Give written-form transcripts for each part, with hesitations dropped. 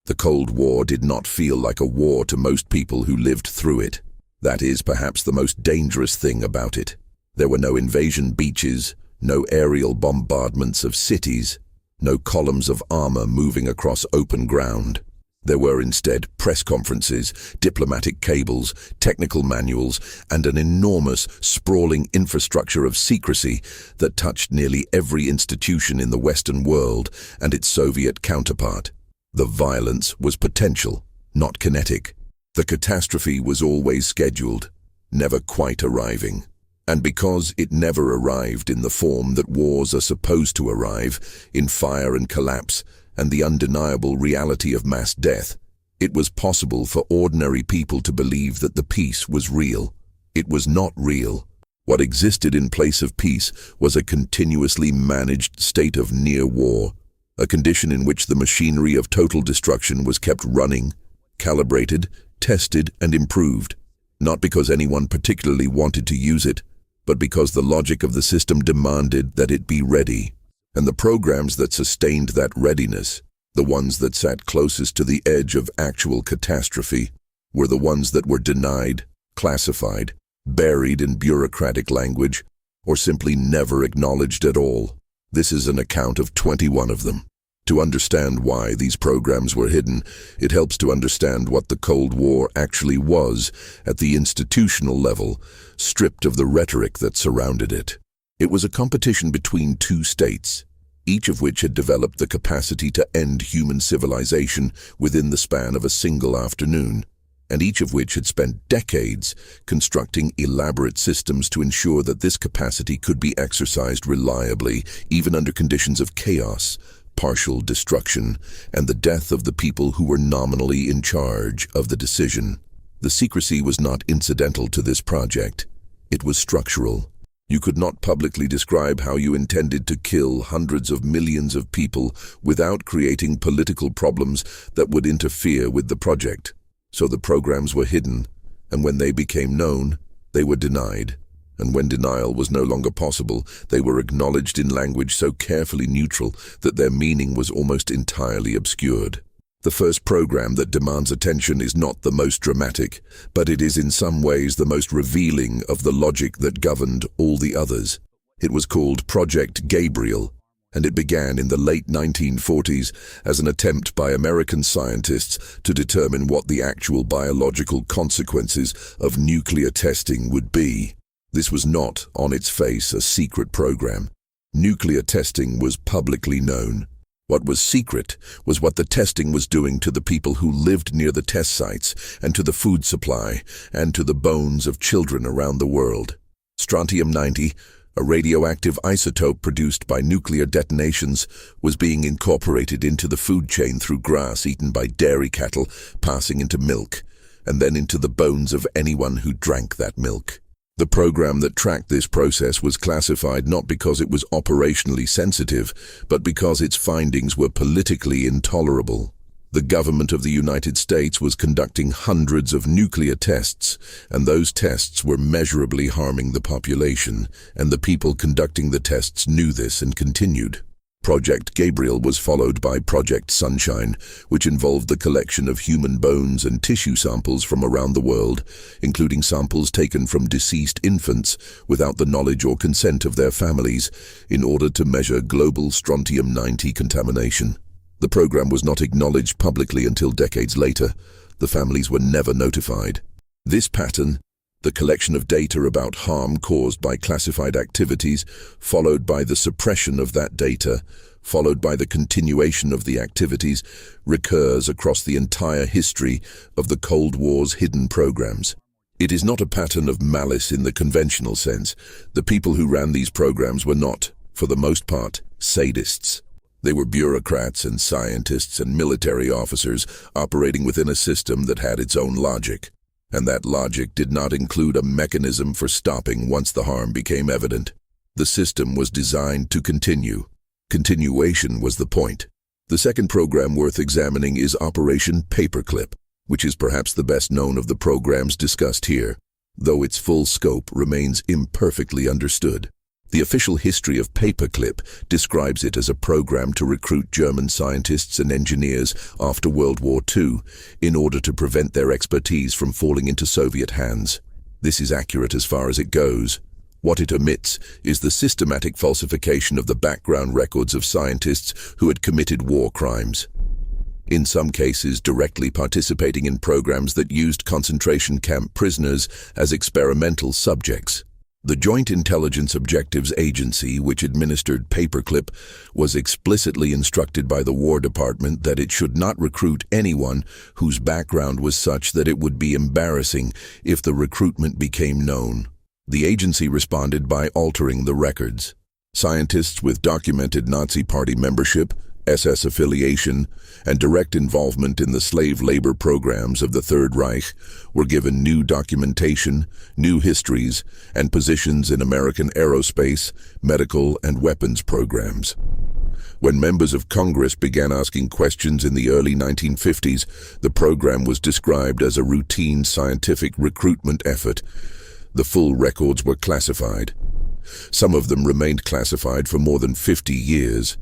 The Cold War did not feel like a war to most people who lived through it. That is perhaps the most dangerous thing about it. There were no invasion beaches, no aerial bombardments of cities, no columns of armor moving across open ground. There were instead press conferences, diplomatic cables, technical manuals, and an enormous, sprawling infrastructure of secrecy that touched nearly every institution in the Western world and its Soviet counterpart. The violence was potential, not kinetic. The catastrophe was always scheduled, never quite arriving. And because it never arrived in the form that wars are supposed to arrive, in fire and collapse, and the undeniable reality of mass death, it was possible for ordinary people to believe that the peace was real. It was not real. What existed in place of peace was a continuously managed state of near war, a condition in which the machinery of total destruction was kept running, calibrated, tested, and improved, not because anyone particularly wanted to use it, but because the logic of the system demanded that it be ready. And the programs that sustained that readiness, the ones that sat closest to the edge of actual catastrophe, were the ones that were denied, classified, buried in bureaucratic language, or simply never acknowledged at all. This is an account of 21 of them. To understand why these programs were hidden, it helps to understand what the Cold War actually was at the institutional level, stripped of the rhetoric that surrounded it. It was a competition between two states, each of which had developed the capacity to end human civilization within the span of a single afternoon, and each of which had spent decades constructing elaborate systems to ensure that this capacity could be exercised reliably, even under conditions of chaos, partial destruction, and the death of the people who were nominally in charge of the decision. The secrecy was not incidental to this project. It was structural. You could not publicly describe how you intended to kill hundreds of millions of people without creating political problems that would interfere with the project. So the programs were hidden, and when they became known, they were denied. And when denial was no longer possible, they were acknowledged in language so carefully neutral that their meaning was almost entirely obscured. The first program that demands attention is not the most dramatic, but it is in some ways the most revealing of the logic that governed all the others. It was called Project Gabriel, and it began in the late 1940s as an attempt by American scientists to determine what the actual biological consequences of nuclear testing would be. This was not, on its face, a secret program. Nuclear testing was publicly known. What was secret was what the testing was doing to the people who lived near the test sites, and to the food supply, and to the bones of children around the world. Strontium-90, a radioactive isotope produced by nuclear detonations, was being incorporated into the food chain through grass eaten by dairy cattle, passing into milk, and then into the bones of anyone who drank that milk. The program that tracked this process was classified not because it was operationally sensitive, but because its findings were politically intolerable. The government of the United States was conducting hundreds of nuclear tests, and those tests were measurably harming the population, and the people conducting the tests knew this and continued. Project Gabriel was followed by Project Sunshine, which involved the collection of human bones and tissue samples from around the world, including samples taken from deceased infants without the knowledge or consent of their families, in order to measure global strontium-90 contamination. The program was not acknowledged publicly until decades later. The families were never notified. This pattern, the collection of data about harm caused by classified activities, followed by the suppression of that data, followed by the continuation of the activities, recurs across the entire history of the Cold War's hidden programs. It is not a pattern of malice in the conventional sense. The people who ran these programs were not, for the most part, sadists. They were bureaucrats and scientists and military officers operating within a system that had its own logic. And that logic did not include a mechanism for stopping once the harm became evident. The system was designed to continue. Continuation was the point. The second program worth examining is Operation Paperclip, which is perhaps the best known of the programs discussed here, though its full scope remains imperfectly understood. The official history of Paperclip describes it as a program to recruit German scientists and engineers after World War II in order to prevent their expertise from falling into Soviet hands. This is accurate as far as it goes. What it omits is the systematic falsification of the background records of scientists who had committed war crimes, in some cases directly participating in programs that used concentration camp prisoners as experimental subjects. The Joint Intelligence Objectives Agency, which administered Paperclip, was explicitly instructed by the War Department that it should not recruit anyone whose background was such that it would be embarrassing if the recruitment became known. The agency responded by altering the records. Scientists with documented Nazi Party membership, SS affiliation, and direct involvement in the slave labor programs of the Third Reich were given new documentation, new histories, and positions in American aerospace, medical, and weapons programs. When members of Congress began asking questions in the early 1950s, the program was described as a routine scientific recruitment effort. The full records were classified. Some of them remained classified for more than 50 years.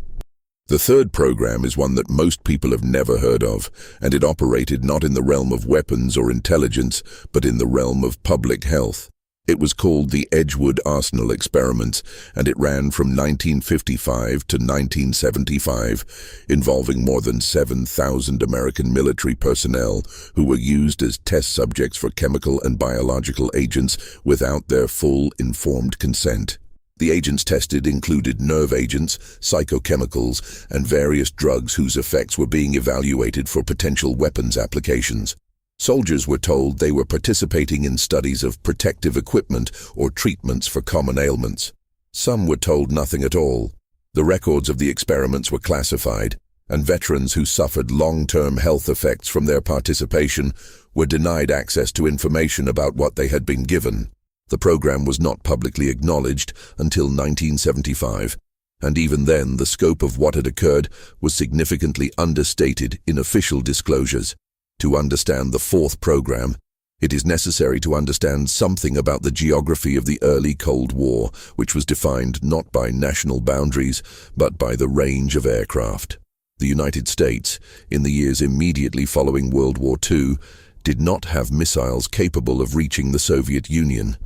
The third program is one that most people have never heard of, and it operated not in the realm of weapons or intelligence, but in the realm of public health. It was called the Edgewood Arsenal Experiments, and it ran from 1955 to 1975, involving more than 7,000 American military personnel who were used as test subjects for chemical and biological agents without their full informed consent. The agents tested included nerve agents, psychochemicals, and various drugs whose effects were being evaluated for potential weapons applications. Soldiers were told they were participating in studies of protective equipment or treatments for common ailments. Some were told nothing at all. The records of the experiments were classified, and veterans who suffered long-term health effects from their participation were denied access to information about what they had been given. The program was not publicly acknowledged until 1975, and even then the scope of what had occurred was significantly understated in official disclosures. To understand the fourth program, it is necessary to understand something about the geography of the early Cold War, which was defined not by national boundaries, but by the range of aircraft. The United States, in the years immediately following World War II, did not have missiles capable of reaching the Soviet Union.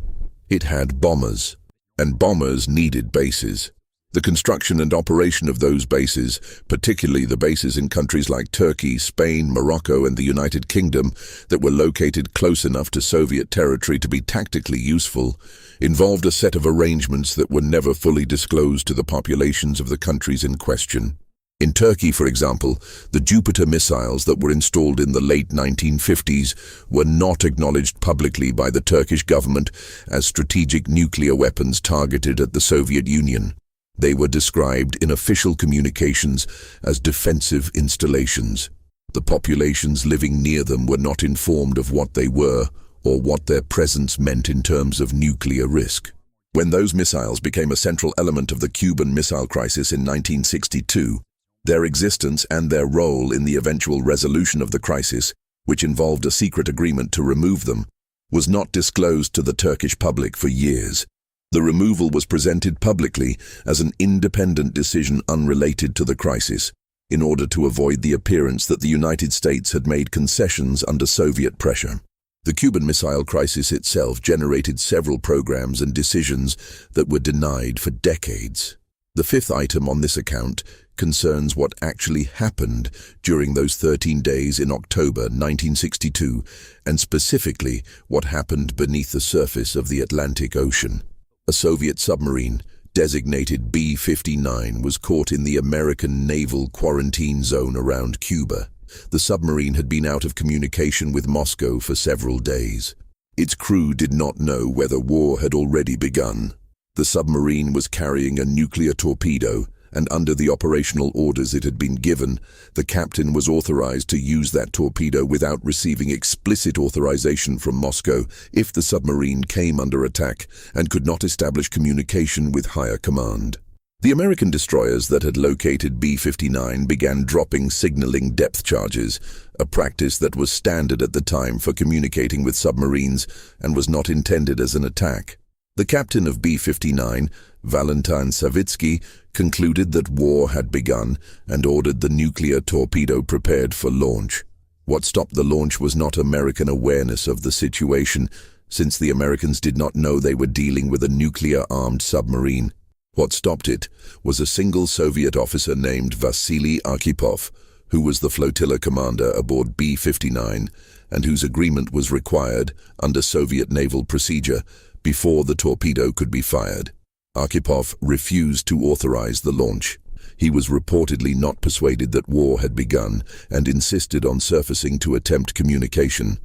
It had bombers, and bombers needed bases. The construction and operation of those bases, particularly the bases in countries like Turkey, Spain, Morocco, and the United Kingdom that were located close enough to Soviet territory to be tactically useful, involved a set of arrangements that were never fully disclosed to the populations of the countries in question. In Turkey, for example, the Jupiter missiles that were installed in the late 1950s were not acknowledged publicly by the Turkish government as strategic nuclear weapons targeted at the Soviet Union. They were described in official communications as defensive installations. The populations living near them were not informed of what they were or what their presence meant in terms of nuclear risk. When those missiles became a central element of the Cuban Missile Crisis in 1962, their existence and their role in the eventual resolution of the crisis, which involved a secret agreement to remove them, was not disclosed to the Turkish public for years. The removal was presented publicly as an independent decision unrelated to the crisis, in order to avoid the appearance that the United States had made concessions under Soviet pressure. The Cuban Missile Crisis itself generated several programs and decisions that were denied for decades. The fifth item on this account concerns what actually happened during those 13 days in October 1962, and specifically what happened beneath the surface of the Atlantic Ocean. A Soviet submarine, designated B-59, was caught in the American naval quarantine zone around Cuba. The submarine had been out of communication with Moscow for several days. Its crew did not know whether war had already begun. The submarine was carrying a nuclear torpedo, and under the operational orders it had been given, the captain was authorized to use that torpedo without receiving explicit authorization from Moscow if the submarine came under attack and could not establish communication with higher command. The American destroyers that had located B-59 began dropping signaling depth charges, a practice that was standard at the time for communicating with submarines and was not intended as an attack. The captain of B-59, Valentin Savitsky, concluded that war had begun and ordered the nuclear torpedo prepared for launch. What stopped the launch was not American awareness of the situation, since the Americans did not know they were dealing with a nuclear-armed submarine. What stopped it was a single Soviet officer named Vasily Arkhipov, who was the flotilla commander aboard B-59 and whose agreement was required under Soviet naval procedure before the torpedo could be fired. Arkhipov refused to authorize the launch. He was reportedly not persuaded that war had begun and insisted on surfacing to attempt communication.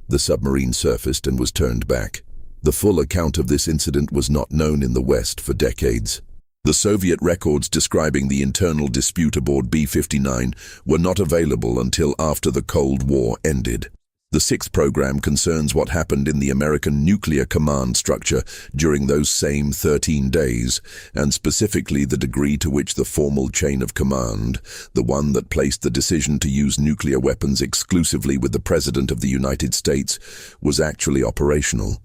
The submarine surfaced and was turned back. The full account of this incident was not known in the West for decades. The Soviet records describing the internal dispute aboard B-59 were not available until after the Cold War ended. The sixth program concerns what happened in the American nuclear command structure during those same 13 days, and specifically the degree to which the formal chain of command, the one that placed the decision to use nuclear weapons exclusively with the President of the United States, was actually operational.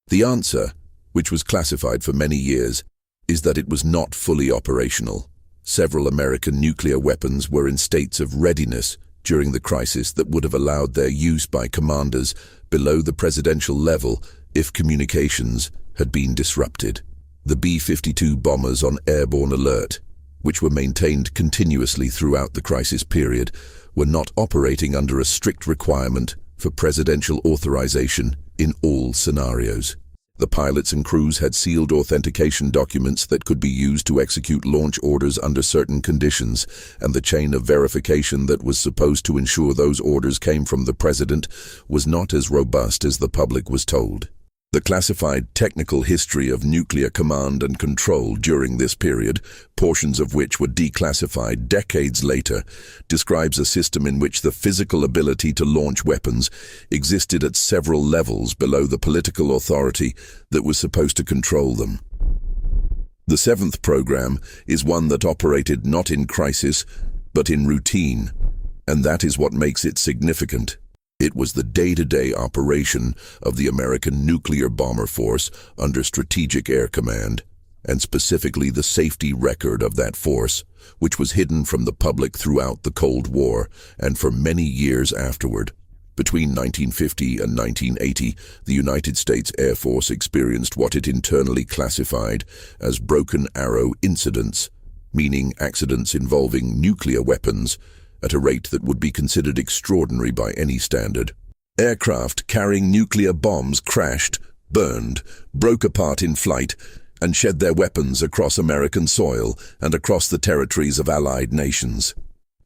The answer, which was classified for many years, is that it was not fully operational. Several American nuclear weapons were in states of readiness during the crisis that would have allowed their use by commanders below the presidential level if communications had been disrupted. The B-52 bombers on airborne alert, which were maintained continuously throughout the crisis period, were not operating under a strict requirement for presidential authorization in all scenarios. The pilots and crews had sealed authentication documents that could be used to execute launch orders under certain conditions, and the chain of verification that was supposed to ensure those orders came from the president was not as robust as the public was told. The classified technical history of nuclear command and control during this period, portions of which were declassified decades later, describes a system in which the physical ability to launch weapons existed at several levels below the political authority that was supposed to control them. The seventh program is one that operated not in crisis, but in routine, and that is what makes it significant. It was the day-to-day operation of the American nuclear bomber force under Strategic Air Command, and specifically the safety record of that force, which was hidden from the public throughout the Cold War and for many years afterward. Between 1950 and 1980, the United States Air Force experienced what it internally classified as broken arrow incidents, meaning accidents involving nuclear weapons, at a rate that would be considered extraordinary by any standard. Aircraft carrying nuclear bombs crashed, burned, broke apart in flight, and shed their weapons across American soil and across the territories of Allied nations.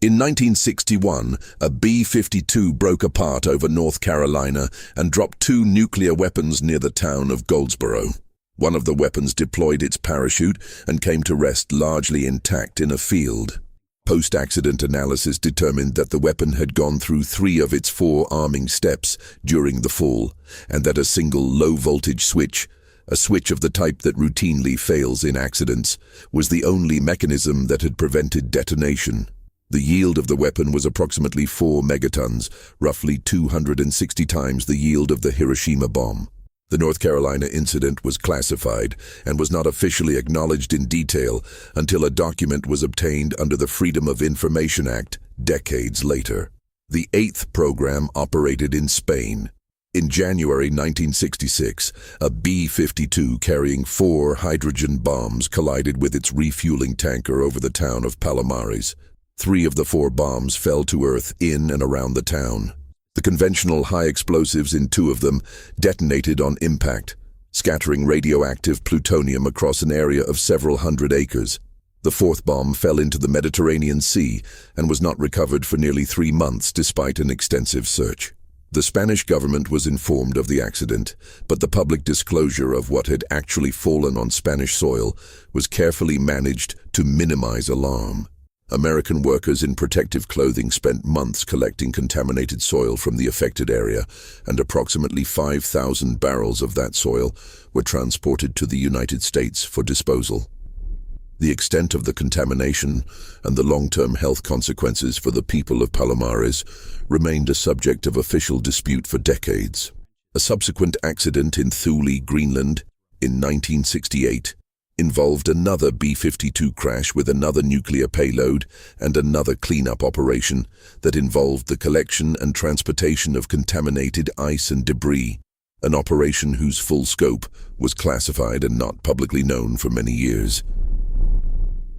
In 1961, a B-52 broke apart over North Carolina and dropped 2 nuclear weapons near the town of Goldsboro. One of the weapons deployed its parachute and came to rest largely intact in a field. Post-accident analysis determined that the weapon had gone through 3 of its 4 arming steps during the fall, and that a single low-voltage switch, a switch of the type that routinely fails in accidents, was the only mechanism that had prevented detonation. The yield of the weapon was approximately 4 megatons, roughly 260 times the yield of the Hiroshima bomb. The North Carolina incident was classified and was not officially acknowledged in detail until a document was obtained under the Freedom of Information Act decades later. The 8th program operated in Spain. In January 1966, a B-52 carrying 4 hydrogen bombs collided with its refueling tanker over the town of Palomares. 3 of the 4 bombs fell to earth in and around the town. The conventional high explosives in 2 of them detonated on impact, scattering radioactive plutonium across an area of several hundred acres. The 4th bomb fell into the Mediterranean Sea and was not recovered for nearly 3 months despite an extensive search. The Spanish government was informed of the accident, but the public disclosure of what had actually fallen on Spanish soil was carefully managed to minimize alarm. American workers in protective clothing spent months collecting contaminated soil from the affected area, and approximately 5,000 barrels of that soil were transported to the United States for disposal. The extent of the contamination and the long-term health consequences for the people of Palomares remained a subject of official dispute for decades. A subsequent accident in Thule, Greenland, in 1968, involved another B-52 crash with another nuclear payload and another cleanup operation that involved the collection and transportation of contaminated ice and debris, an operation whose full scope was classified and not publicly known for many years.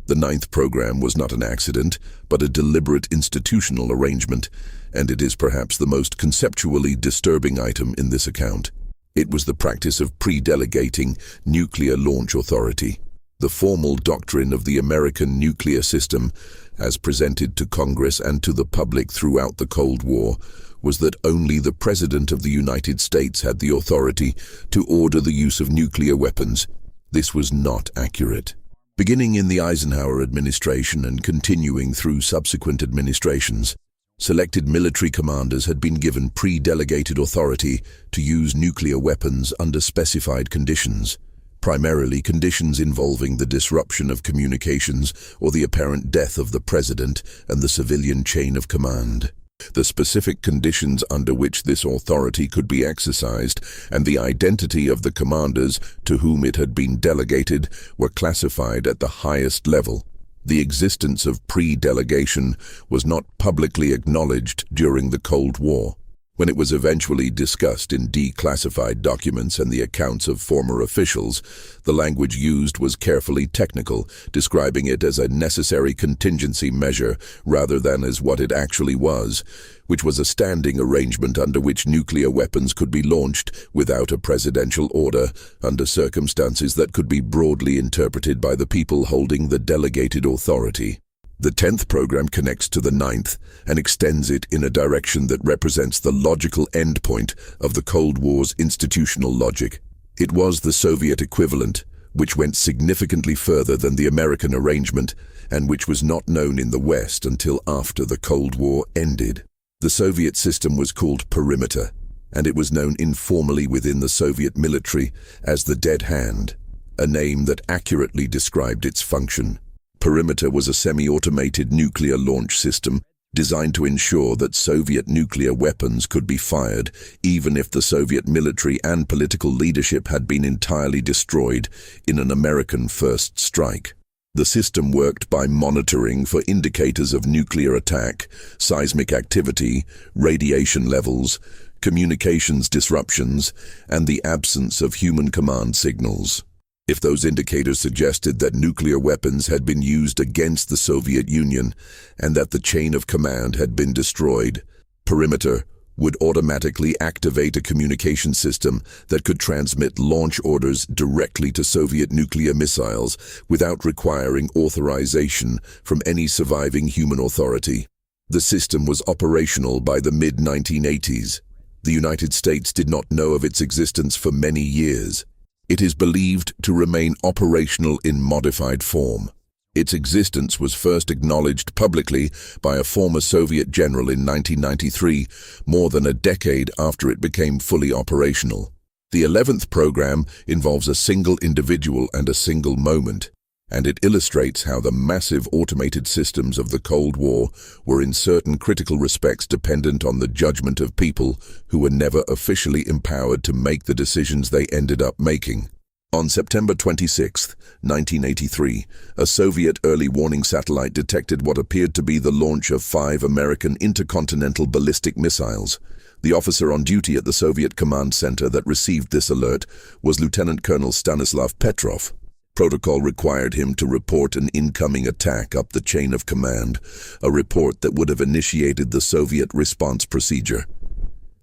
The ninth program was not an accident, but a deliberate institutional arrangement, and it is perhaps the most conceptually disturbing item in this account. It was the practice of pre-delegating nuclear launch authority. The formal doctrine of the American nuclear system, as presented to Congress and to the public throughout the Cold War, was that only the President of the United States had the authority to order the use of nuclear weapons. This was not accurate. Beginning in the Eisenhower administration and continuing through subsequent administrations, selected military commanders had been given pre-delegated authority to use nuclear weapons under specified conditions, primarily conditions involving the disruption of communications or the apparent death of the president and the civilian chain of command. The specific conditions under which this authority could be exercised and the identity of the commanders to whom it had been delegated were classified at the highest level. The existence of pre-delegation was not publicly acknowledged during the Cold War. When it was eventually discussed in declassified documents and the accounts of former officials, the language used was carefully technical, describing it as a necessary contingency measure rather than as what it actually was, which was a standing arrangement under which nuclear weapons could be launched without a presidential order, under circumstances that could be broadly interpreted by the people holding the delegated authority. The 10th program connects to the 9th and extends it in a direction that represents the logical endpoint of the Cold War's institutional logic. It was the Soviet equivalent, which went significantly further than the American arrangement and which was not known in the West until after the Cold War ended. The Soviet system was called perimeter, and it was known informally within the Soviet military as the dead hand, a name that accurately described its function. Perimeter was a semi-automated nuclear launch system designed to ensure that Soviet nuclear weapons could be fired even if the Soviet military and political leadership had been entirely destroyed in an American first strike. The system worked by monitoring for indicators of nuclear attack, seismic activity, radiation levels, communications disruptions, and the absence of human command signals. If those indicators suggested that nuclear weapons had been used against the Soviet Union and that the chain of command had been destroyed, perimeter would automatically activate a communication system that could transmit launch orders directly to Soviet nuclear missiles without requiring authorization from any surviving human authority. The system was operational by the mid-1980s. The United States did not know of its existence for many years. It is believed to remain operational in modified form. Its existence was first acknowledged publicly by a former Soviet general in 1993, more than a decade after it became fully operational. The 11th program involves a single individual and a single moment, and it illustrates how the massive automated systems of the Cold War were in certain critical respects dependent on the judgment of people who were never officially empowered to make the decisions they ended up making. On September 26, 1983, a Soviet early warning satellite detected what appeared to be the launch of 5 American intercontinental ballistic missiles. The officer on duty at the Soviet command center that received this alert was Lieutenant Colonel Stanislav Petrov. Protocol required him to report an incoming attack up the chain of command, a report that would have initiated the Soviet response procedure.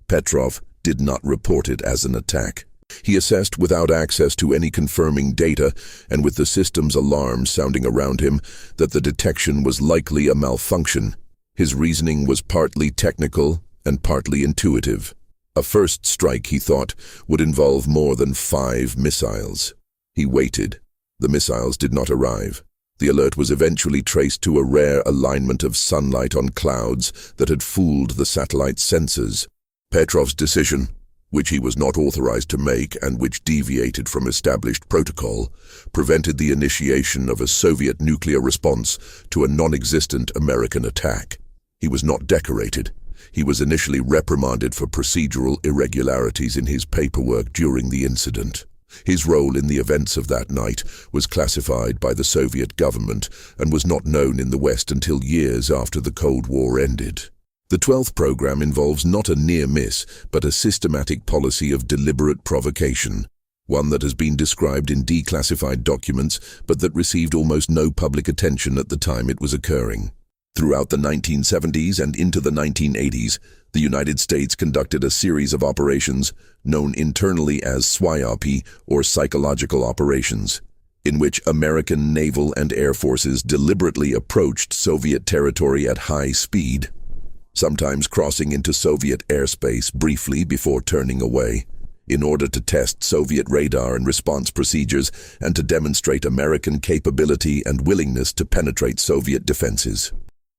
Petrov did not report it as an attack. He assessed without access to any confirming data and with the system's alarms sounding around him that the detection was likely a malfunction. His reasoning was partly technical and partly intuitive. A first strike, he thought, would involve more than 5 missiles. He waited. The missiles did not arrive. The alert was eventually traced to a rare alignment of sunlight on clouds that had fooled the satellite's sensors. Petrov's decision, which he was not authorized to make and which deviated from established protocol, prevented the initiation of a Soviet nuclear response to a non-existent American attack. He was not decorated. He was initially reprimanded for procedural irregularities in his paperwork during the incident. His role in the events of that night was classified by the Soviet government and was not known in the West until years after the Cold War ended. The 12th program involves not a near miss, but a systematic policy of deliberate provocation, one that has been described in declassified documents but that received almost no public attention at the time it was occurring. Throughout the 1970s and into the 1980s, the United States conducted a series of operations known internally as SWIAP, or psychological operations, in which American naval and air forces deliberately approached Soviet territory at high speed, sometimes crossing into Soviet airspace briefly before turning away, in order to test Soviet radar and response procedures and to demonstrate American capability and willingness to penetrate Soviet defenses.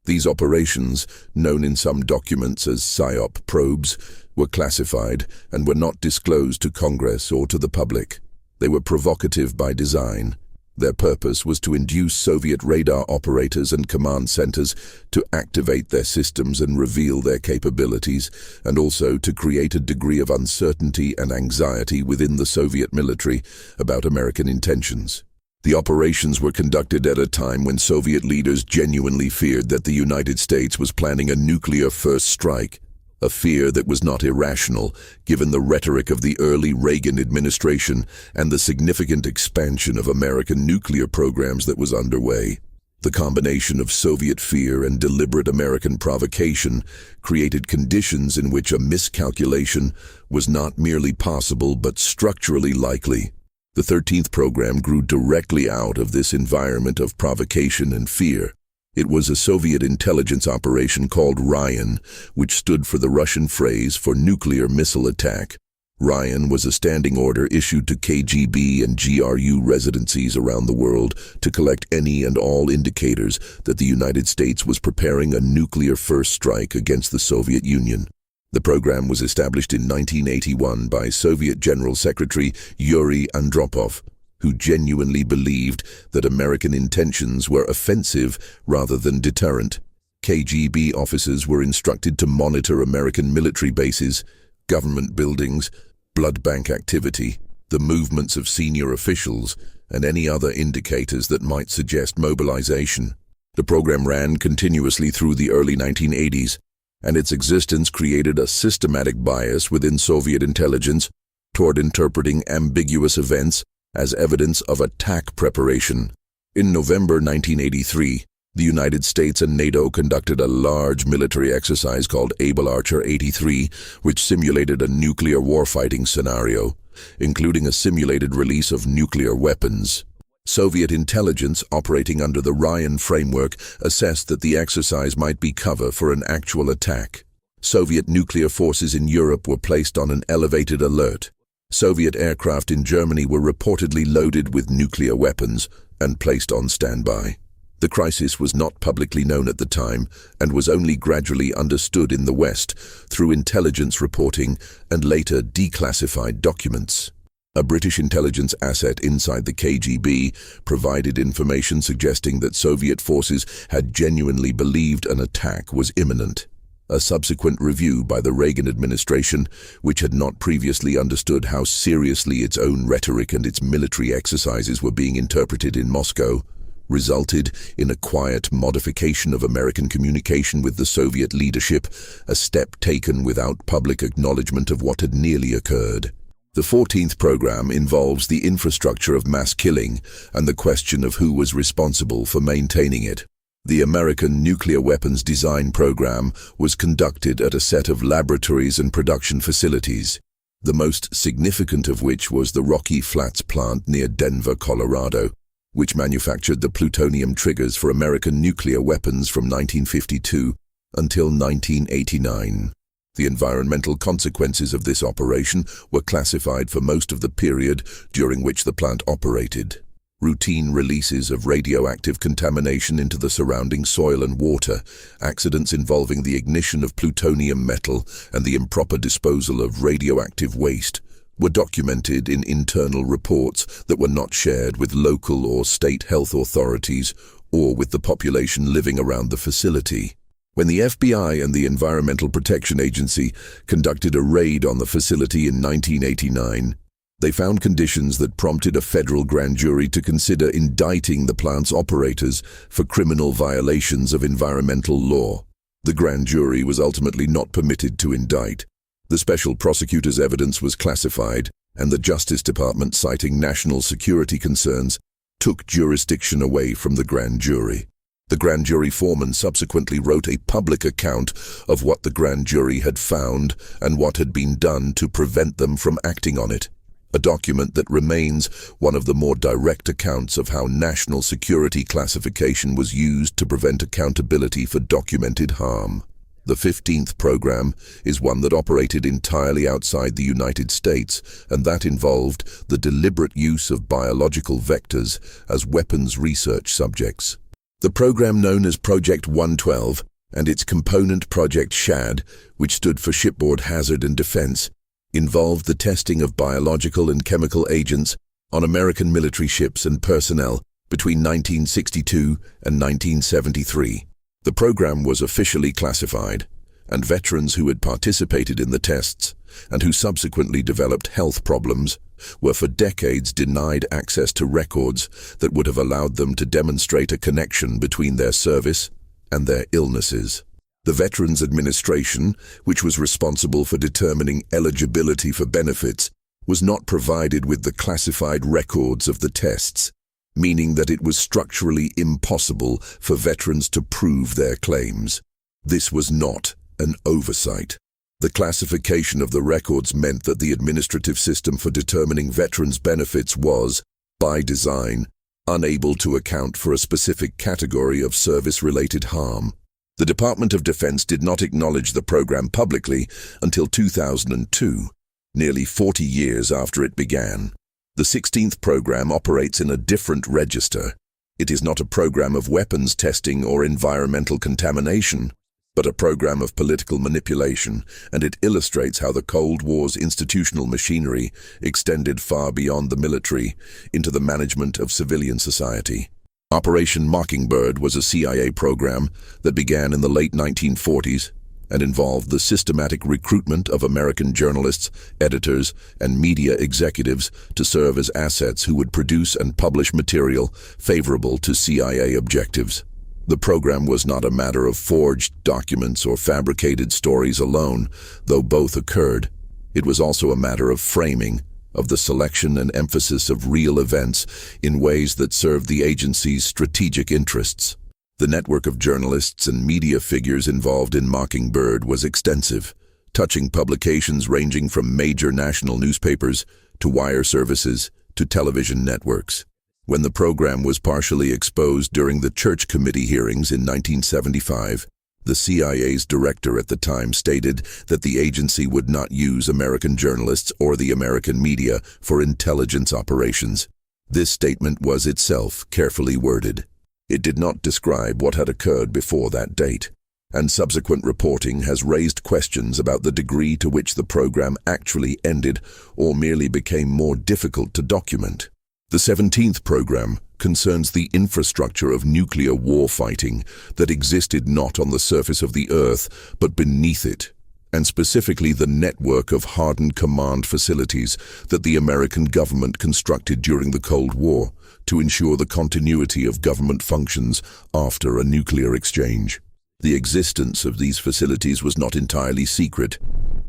These operations, known in some documents as PSYOP probes, were classified and were not disclosed to Congress or to the public. They were provocative by design. Their purpose was to induce Soviet radar operators and command centers to activate their systems and reveal their capabilities, and also to create a degree of uncertainty and anxiety within the Soviet military about American intentions. The operations were conducted at a time when Soviet leaders genuinely feared that the United States was planning a nuclear first strike, a fear that was not irrational given the rhetoric of the early Reagan administration and the significant expansion of American nuclear programs that was underway. The combination of Soviet fear and deliberate American provocation created conditions in which a miscalculation was not merely possible but structurally likely. The 13th program grew directly out of this environment of provocation and fear. It was a Soviet intelligence operation called Ryan, which stood for the Russian phrase for nuclear missile attack. Ryan was a standing order issued to KGB and GRU residencies around the world to collect any and all indicators that the United States was preparing a nuclear first strike against the Soviet Union. The program was established in 1981 by Soviet General Secretary Yuri Andropov, who genuinely believed that American intentions were offensive rather than deterrent. KGB officers were instructed to monitor American military bases, government buildings, blood bank activity, the movements of senior officials, and any other indicators that might suggest mobilization. The program ran continuously through the early 1980s, and its existence created a systematic bias within Soviet intelligence toward interpreting ambiguous events as evidence of attack preparation. In November 1983, the United States and NATO conducted a large military exercise called Able Archer 83, which simulated a nuclear warfighting scenario, including a simulated release of nuclear weapons. Soviet intelligence, operating under the Ryan framework, assessed that the exercise might be cover for an actual attack. Soviet nuclear forces in Europe were placed on an elevated alert. Soviet aircraft in Germany were reportedly loaded with nuclear weapons and placed on standby. The crisis was not publicly known at the time and was only gradually understood in the West through intelligence reporting and later declassified documents. A British intelligence asset inside the KGB provided information suggesting that Soviet forces had genuinely believed an attack was imminent. A subsequent review by the Reagan administration, which had not previously understood how seriously its own rhetoric and its military exercises were being interpreted in Moscow, resulted in a quiet modification of American communication with the Soviet leadership, a step taken without public acknowledgement of what had nearly occurred. The 14th program involves the infrastructure of mass killing and the question of who was responsible for maintaining it. The American nuclear weapons design program was conducted at a set of laboratories and production facilities, the most significant of which was the Rocky Flats plant near Denver, Colorado, which manufactured the plutonium triggers for American nuclear weapons from 1952 until 1989. The environmental consequences of this operation were classified for most of the period during which the plant operated. Routine releases of radioactive contamination into the surrounding soil and water, accidents involving the ignition of plutonium metal, and the improper disposal of radioactive waste were documented in internal reports that were not shared with local or state health authorities or with the population living around the facility. When the FBI and the Environmental Protection Agency conducted a raid on the facility in 1989, They found conditions that prompted a federal grand jury to consider indicting the plant's operators for criminal violations of environmental law. The grand jury was ultimately not permitted to indict. The special prosecutor's evidence was classified, and the Justice Department, citing national security concerns, took jurisdiction away from the grand jury. The grand jury foreman subsequently wrote a public account of what the grand jury had found and what had been done to prevent them from acting on it, a document that remains one of the more direct accounts of how national security classification was used to prevent accountability for documented harm. The 15th program is one that operated entirely outside the United States, and that involved the deliberate use of biological vectors as weapons research subjects. The program, known as Project 112, and its component Project SHAD, which stood for Shipboard Hazard and Defense, involved the testing of biological and chemical agents on American military ships and personnel between 1962 and 1973. The program was officially classified, and veterans who had participated in the tests and who subsequently developed health problems were for decades denied access to records that would have allowed them to demonstrate a connection between their service and their illnesses. The Veterans Administration, which was responsible for determining eligibility for benefits, was not provided with the classified records of the tests, meaning that it was structurally impossible for veterans to prove their claims. This was not an oversight. The classification of the records meant that the administrative system for determining veterans' benefits was, by design, unable to account for a specific category of service-related harm. The Department of Defense did not acknowledge the program publicly until 2002, nearly 40 years after it began. The 16th program operates in a different register. It is not a program of weapons testing or environmental contamination, but a program of political manipulation, and it illustrates how the Cold War's institutional machinery extended far beyond the military into the management of civilian society. Operation Mockingbird was a CIA program that began in the late 1940s and involved the systematic recruitment of American journalists, editors, and media executives to serve as assets who would produce and publish material favorable to CIA objectives. The program was not a matter of forged documents or fabricated stories alone, though both occurred. It was also a matter of framing, of the selection and emphasis of real events in ways that served the agency's strategic interests. The network of journalists and media figures involved in Mockingbird was extensive, touching publications ranging from major national newspapers to wire services to television networks. When the program was partially exposed during the Church Committee hearings in 1975, the CIA's director at the time stated that the agency would not use American journalists or the American media for intelligence operations. This statement was itself carefully worded. It did not describe what had occurred before that date, and subsequent reporting has raised questions about the degree to which the program actually ended or merely became more difficult to document. The 17th program concerns the infrastructure of nuclear warfighting that existed not on the surface of the Earth but beneath it, and specifically the network of hardened command facilities that the American government constructed during the Cold War to ensure the continuity of government functions after a nuclear exchange. The existence of these facilities was not entirely secret.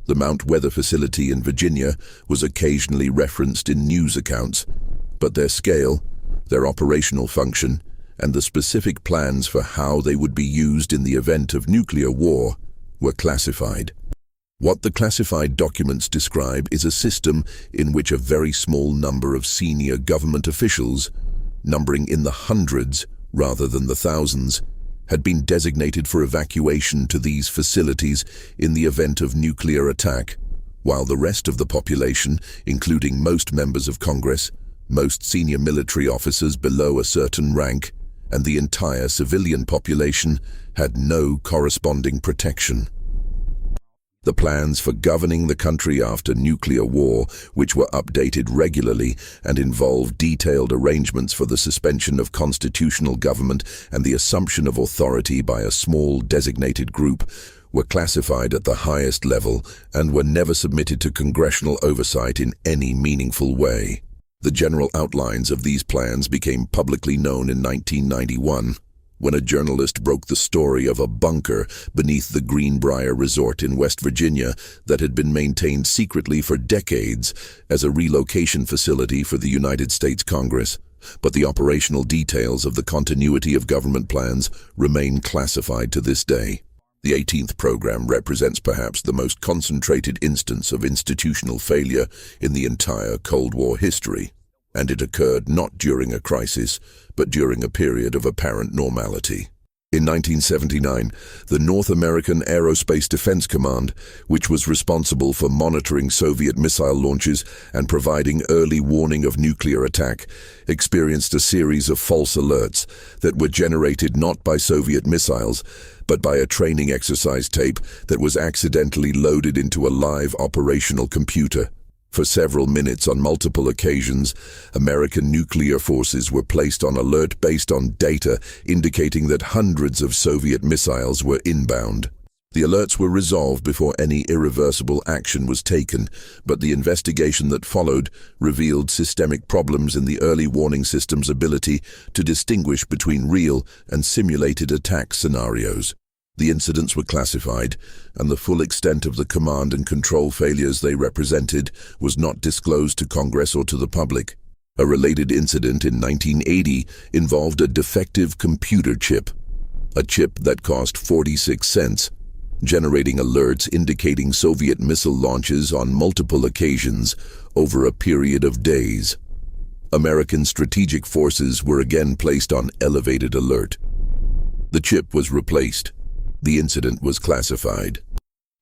The Mount Weather facility in Virginia was occasionally referenced in news accounts, but their scale, their operational function, and the specific plans for how they would be used in the event of nuclear war were classified. What the classified documents describe is a system in which a very small number of senior government officials, numbering in the hundreds rather than the thousands, had been designated for evacuation to these facilities in the event of nuclear attack, while the rest of the population, including most members of Congress, most senior military officers below a certain rank, and the entire civilian population had no corresponding protection. The plans for governing the country after nuclear war, which were updated regularly and involved detailed arrangements for the suspension of constitutional government and the assumption of authority by a small designated group, were classified at the highest level and were never submitted to congressional oversight in any meaningful way. The general outlines of these plans became publicly known in 1991, when a journalist broke the story of a bunker beneath the Greenbrier Resort in West Virginia that had been maintained secretly for decades as a relocation facility for the United States Congress. But the operational details of the continuity of government plans remain classified to this day. The 18th program represents perhaps the most concentrated instance of institutional failure in the entire Cold War history, and it occurred not during a crisis, but during a period of apparent normality. In 1979, the North American Aerospace Defense Command, which was responsible for monitoring Soviet missile launches and providing early warning of nuclear attack, experienced a series of false alerts that were generated not by Soviet missiles, but by a training exercise tape that was accidentally loaded into a live operational computer. For several minutes on multiple occasions, American nuclear forces were placed on alert based on data indicating that hundreds of Soviet missiles were inbound. The alerts were resolved before any irreversible action was taken, but the investigation that followed revealed systemic problems in the early warning system's ability to distinguish between real and simulated attack scenarios. The incidents were classified, and the full extent of the command and control failures they represented was not disclosed to Congress or to the public. A related incident in 1980 involved a defective computer chip, a chip that cost 46 cents, generating alerts indicating Soviet missile launches on multiple occasions over a period of days. American strategic forces were again placed on elevated alert. The chip was replaced. The incident was classified.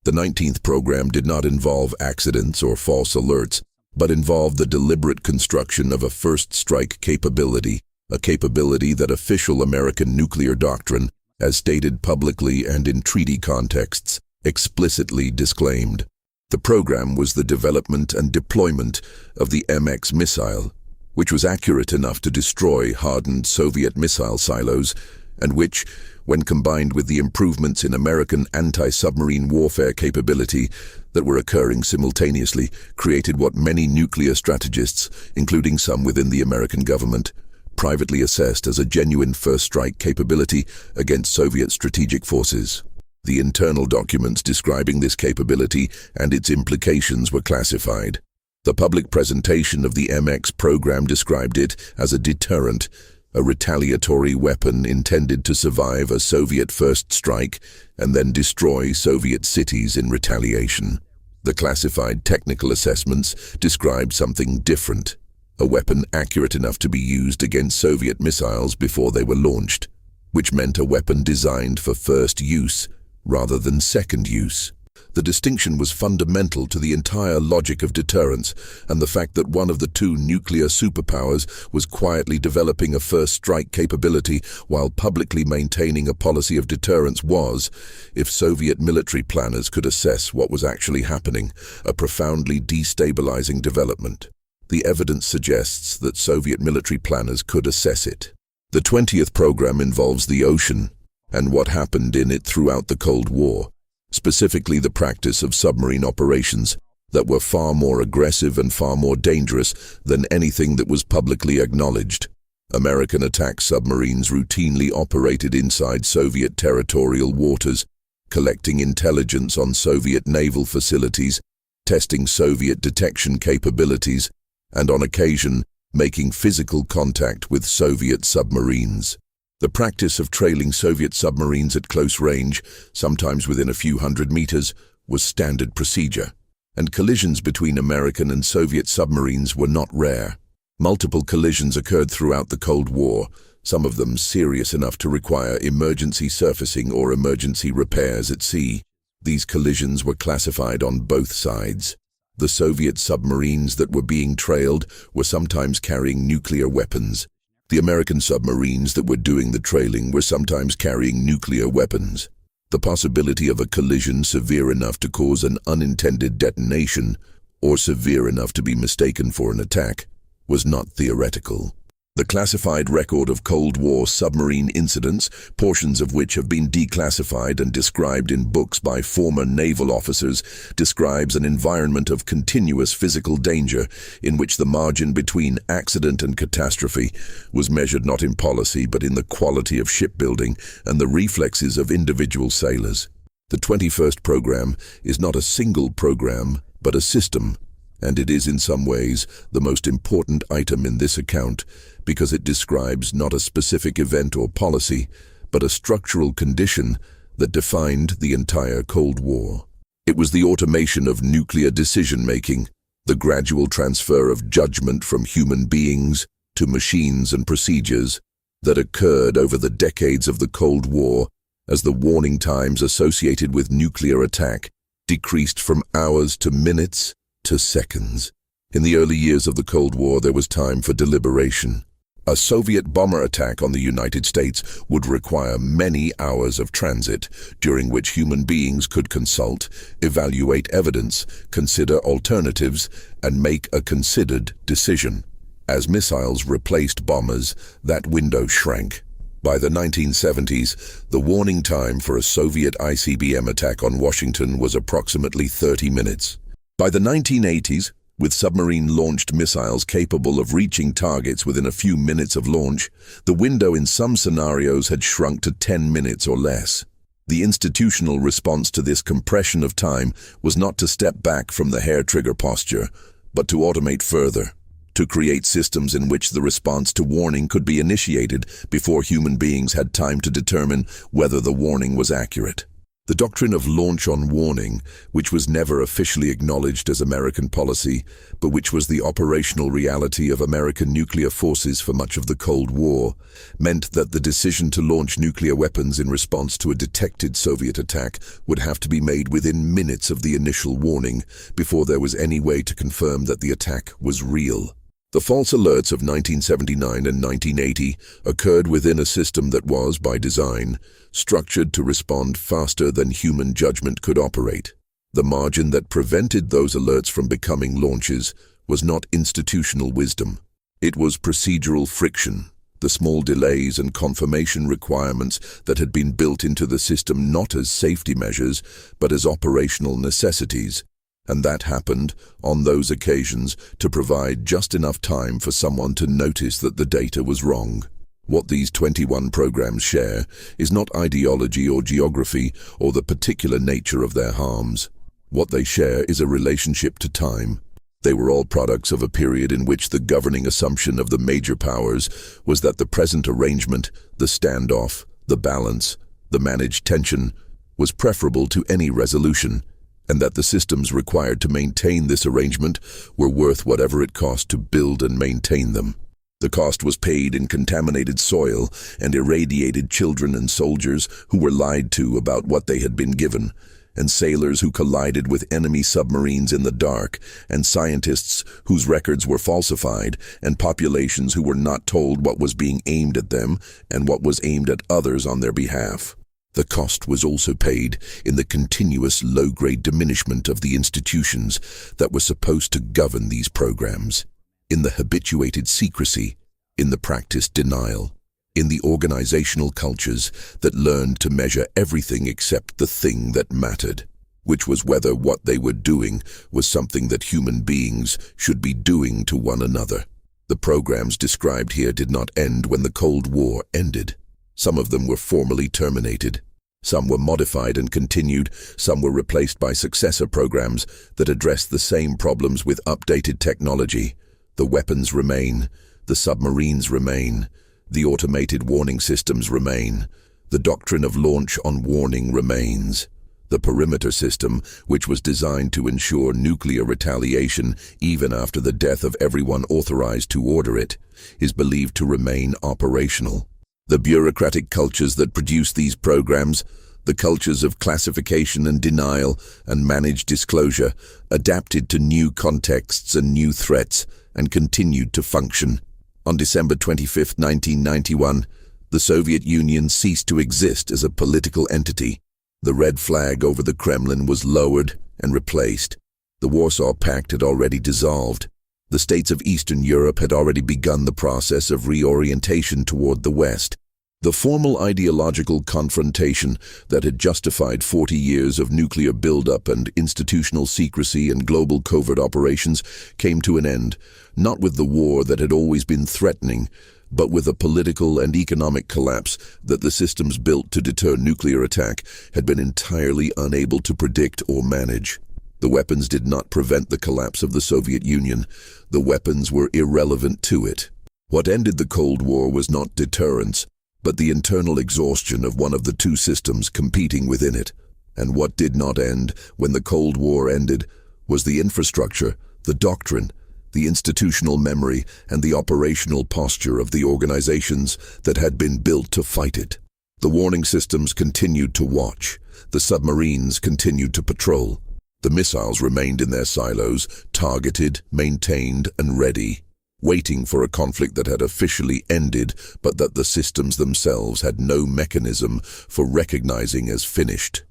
The 19th program did not involve accidents or false alerts, but involved the deliberate construction of a first strike capability, a capability that official American nuclear doctrine, as stated publicly and in treaty contexts, explicitly disclaimed. The program was the development and deployment of the MX missile, which was accurate enough to destroy hardened Soviet missile silos, and which, when combined with the improvements in American anti-submarine warfare capability that were occurring simultaneously, created what many nuclear strategists, including some within the American government, privately assessed as a genuine first-strike capability against Soviet strategic forces. The internal documents describing this capability and its implications were classified. The public presentation of the MX program described it as a deterrent, a retaliatory weapon intended to survive a Soviet first strike and then destroy Soviet cities in retaliation. The classified technical assessments described something different, a weapon accurate enough to be used against Soviet missiles before they were launched, which meant a weapon designed for first use rather than second use. The distinction was fundamental to the entire logic of deterrence, and the fact that one of the two nuclear superpowers was quietly developing a first-strike capability while publicly maintaining a policy of deterrence was, if Soviet military planners could assess what was actually happening, a profoundly destabilizing development. The evidence suggests that Soviet military planners could assess it. The 20th program involves the ocean and what happened in it throughout the Cold War. Specifically the practice of submarine operations that were far more aggressive and far more dangerous than anything that was publicly acknowledged. American attack submarines routinely operated inside Soviet territorial waters, collecting intelligence on Soviet naval facilities, testing Soviet detection capabilities, and on occasion, making physical contact with Soviet submarines. The practice of trailing Soviet submarines at close range, sometimes within a few hundred meters, was standard procedure, and collisions between American and Soviet submarines were not rare. Multiple collisions occurred throughout the Cold War, some of them serious enough to require emergency surfacing or emergency repairs at sea. These collisions were classified on both sides. The Soviet submarines that were being trailed were sometimes carrying nuclear weapons. The American submarines that were doing the trailing were sometimes carrying nuclear weapons. The possibility of a collision severe enough to cause an unintended detonation, or severe enough to be mistaken for an attack, was not theoretical. The classified record of Cold War submarine incidents, portions of which have been declassified and described in books by former naval officers, describes an environment of continuous physical danger in which the margin between accident and catastrophe was measured not in policy but in the quality of shipbuilding and the reflexes of individual sailors. The 21st program is not a single program but a system, and it is in some ways the most important item in this account because it describes not a specific event or policy, but a structural condition that defined the entire Cold War. It was the automation of nuclear decision-making, the gradual transfer of judgment from human beings to machines and procedures that occurred over the decades of the Cold War as the warning times associated with nuclear attack decreased from hours to minutes to seconds. In the early years of the Cold War, there was time for deliberation. A Soviet bomber attack on the United States would require many hours of transit, during which human beings could consult, evaluate evidence, consider alternatives, and make a considered decision. As missiles replaced bombers, that window shrank. By the 1970s, the warning time for a Soviet ICBM attack on Washington was approximately 30 minutes. By the 1980s, with submarine-launched missiles capable of reaching targets within a few minutes of launch, the window in some scenarios had shrunk to 10 minutes or less. The institutional response to this compression of time was not to step back from the hair-trigger posture, but to automate further, to create systems in which the response to warning could be initiated before human beings had time to determine whether the warning was accurate. The doctrine of launch on warning, which was never officially acknowledged as American policy, but which was the operational reality of American nuclear forces for much of the Cold War, meant that the decision to launch nuclear weapons in response to a detected Soviet attack would have to be made within minutes of the initial warning, before there was any way to confirm that the attack was real. The false alerts of 1979 and 1980 occurred within a system that was, by design, structured to respond faster than human judgment could operate. The margin that prevented those alerts from becoming launches was not institutional wisdom. It was procedural friction, the small delays and confirmation requirements that had been built into the system not as safety measures, but as operational necessities. And that happened, on those occasions, to provide just enough time for someone to notice that the data was wrong. What these 21 programs share is not ideology or geography or the particular nature of their harms. What they share is a relationship to time. They were all products of a period in which the governing assumption of the major powers was that the present arrangement, the standoff, the balance, the managed tension, was preferable to any resolution, and that the systems required to maintain this arrangement were worth whatever it cost to build and maintain them. The cost was paid in contaminated soil and irradiated children and soldiers who were lied to about what they had been given, and sailors who collided with enemy submarines in the dark, and scientists whose records were falsified, and populations who were not told what was being aimed at them and what was aimed at others on their behalf. The cost was also paid in the continuous low-grade diminishment of the institutions that were supposed to govern these programs, in the habituated secrecy, in the practiced denial, in the organizational cultures that learned to measure everything except the thing that mattered, which was whether what they were doing was something that human beings should be doing to one another. The programs described here did not end when the Cold War ended. Some of them were formally terminated. Some were modified and continued. Some were replaced by successor programs that addressed the same problems with updated technology. The weapons remain. The submarines remain. The automated warning systems remain. The doctrine of launch on warning remains. The perimeter system, which was designed to ensure nuclear retaliation even after the death of everyone authorized to order it, is believed to remain operational. The bureaucratic cultures that produce these programs, the cultures of classification and denial and managed disclosure, adapted to new contexts and new threats and continued to function. On December 25, 1991, the Soviet Union ceased to exist as a political entity. The red flag over the Kremlin was lowered and replaced. The Warsaw Pact had already dissolved. The states of Eastern Europe had already begun the process of reorientation toward the West. The formal ideological confrontation that had justified 40 years of nuclear buildup and institutional secrecy and global covert operations came to an end, not with the war that had always been threatening, but with a political and economic collapse that the systems built to deter nuclear attack had been entirely unable to predict or manage. The weapons did not prevent the collapse of the Soviet Union. The weapons were irrelevant to it. What ended the Cold War was not deterrence, but the internal exhaustion of one of the two systems competing within it. And what did not end when the Cold War ended was the infrastructure, the doctrine, the institutional memory, and the operational posture of the organizations that had been built to fight it. The warning systems continued to watch. The submarines continued to patrol. The missiles remained in their silos, targeted, maintained, and ready, waiting for a conflict that had officially ended, but that the systems themselves had no mechanism for recognizing as finished.